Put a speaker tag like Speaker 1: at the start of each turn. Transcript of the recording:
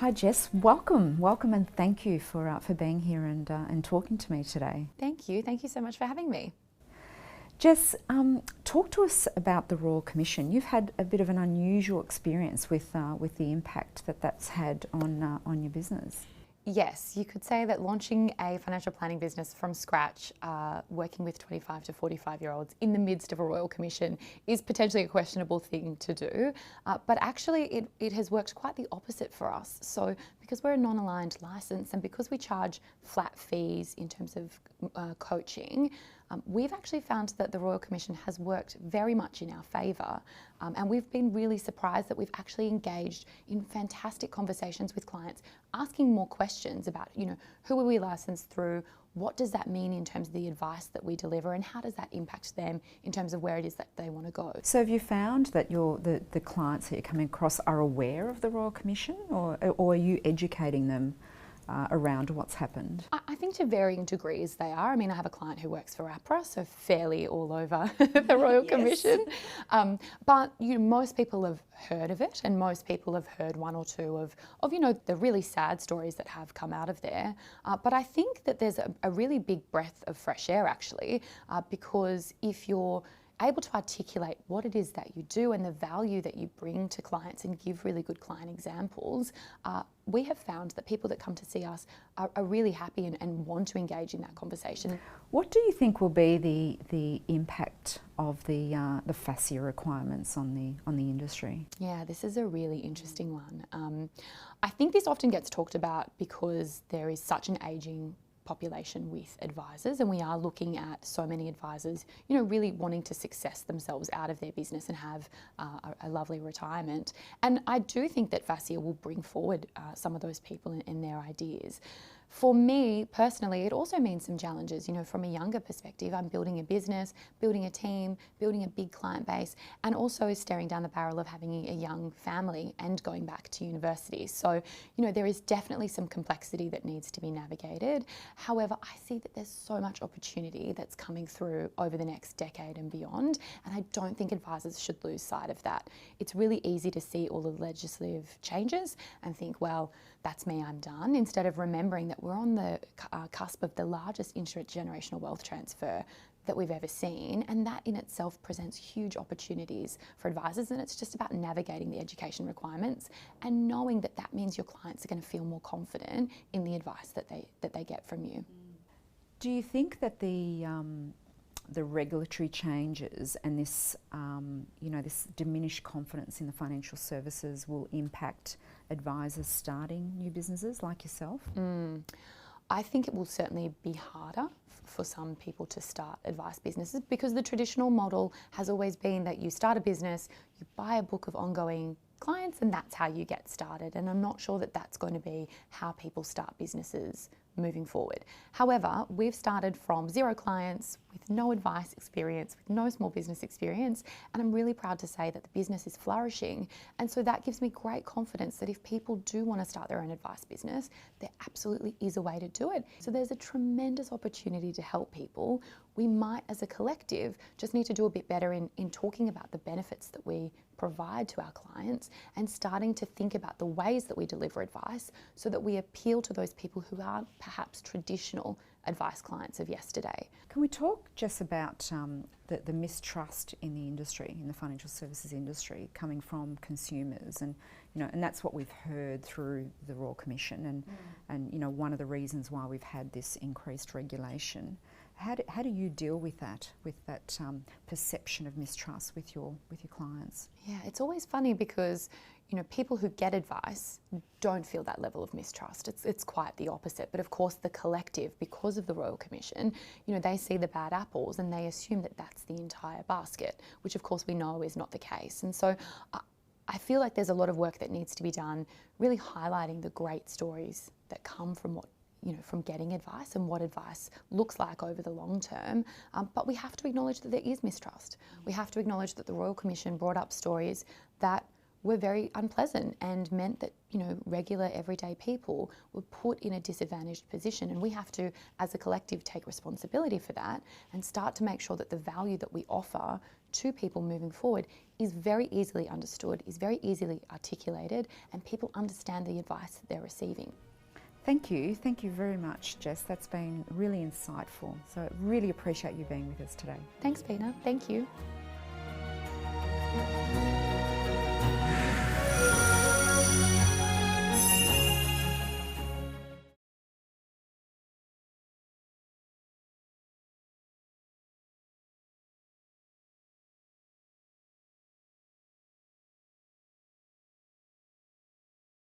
Speaker 1: Hi Jess, welcome and thank you for being here and talking to me today.
Speaker 2: Thank you so much for having me.
Speaker 1: Jess, talk to us about the Royal Commission. You've had a bit of an unusual experience with the impact that's had on your business.
Speaker 2: Yes, you could say that launching a financial planning business from scratch, working with 25 to 45-year-olds in the midst of a Royal Commission is potentially a questionable thing to do, but actually it has worked quite the opposite for us. So because we're a non-aligned licence and because we charge flat fees in terms of coaching, we've actually found that the Royal Commission has worked very much in our favour, and we've been really surprised that we've actually engaged in fantastic conversations with clients, asking more questions about, who are we licensed through, what does that mean in terms of the advice that we deliver, and how does that impact them in terms of where it is that they want to go.
Speaker 1: So have you found that the clients that you're coming across are aware of the Royal Commission, or are you educating them around what's happened?
Speaker 2: I think to varying degrees they are. I mean, I have a client who works for APRA, so fairly all over the Royal Commission. But most people have heard of it, and most people have heard one or two of the really sad stories that have come out of there. But I think that there's a really big breath of fresh air actually, because if you're able to articulate what it is that you do and the value that you bring to clients and give really good client examples, we have found that people that come to see us are really happy and want to engage in that conversation.
Speaker 1: What do you think will be the impact of the FASIA requirements on the industry?
Speaker 2: Yeah, this is a really interesting one. I think this often gets talked about because there is such an ageing population with advisors, and we are looking at so many advisors, really wanting to success themselves out of their business and have a lovely retirement. And I do think that FASIA will bring forward some of those people and their ideas. For me personally, it also means some challenges. From a younger perspective, I'm building a business, building a team, building a big client base, and also staring down the barrel of having a young family and going back to university. So, there is definitely some complexity that needs to be navigated. However, I see that there's so much opportunity that's coming through over the next decade and beyond, and I don't think advisors should lose sight of that. It's really easy to see all the legislative changes and think, well, that's me, I'm done, instead of remembering that we're on the cusp of the largest intergenerational wealth transfer that we've ever seen, and that in itself presents huge opportunities for advisors, and it's just about navigating the education requirements and knowing that that means your clients are going to feel more confident in the advice that they get from you.
Speaker 1: Do you think that the regulatory changes and this this diminished confidence in the financial services will impact advisors starting new businesses like yourself?
Speaker 2: I think it will certainly be harder for some people to start advice businesses, because the traditional model has always been that you start a business, you buy a book of ongoing clients, and that's how you get started. And I'm not sure that that's going to be how people start businesses moving forward. However, we've started from 0 clients with no advice experience, with no small business experience, and I'm really proud to say that the business is flourishing. And so that gives me great confidence that if people do want to start their own advice business, there absolutely is a way to do it. So there's a tremendous opportunity to help people. We might, as a collective, just need to do a bit better in talking about the benefits that we provide to our clients and starting to think about the ways that we deliver advice so that we appeal to those people who aren't perhaps traditional advice clients of yesterday.
Speaker 1: Can we talk just about the mistrust in the industry, in the financial services industry, coming from consumers, and and that's what we've heard through the Royal Commission, and one of the reasons why we've had this increased regulation. How do you deal with that perception of mistrust with your clients?
Speaker 2: Yeah, it's always funny because people who get advice don't feel that level of mistrust. It's quite the opposite. But of course, the collective, because of the Royal Commission, they see the bad apples and they assume that that's the entire basket, which of course we know is not the case. And so I feel like there's a lot of work that needs to be done, really highlighting the great stories that come from from getting advice and what advice looks like over the long term. But we have to acknowledge that there is mistrust. We have to acknowledge that the Royal Commission brought up stories that were very unpleasant and meant that regular everyday people were put in a disadvantaged position, and we have to, as a collective, take responsibility for that and start to make sure that the value that we offer to people moving forward is very easily understood, is very easily articulated, and people understand the advice that they're receiving.
Speaker 1: Thank you very much, Jess. That's been really insightful. So I really appreciate you being with us today.
Speaker 2: Thanks, Pina. Thank you.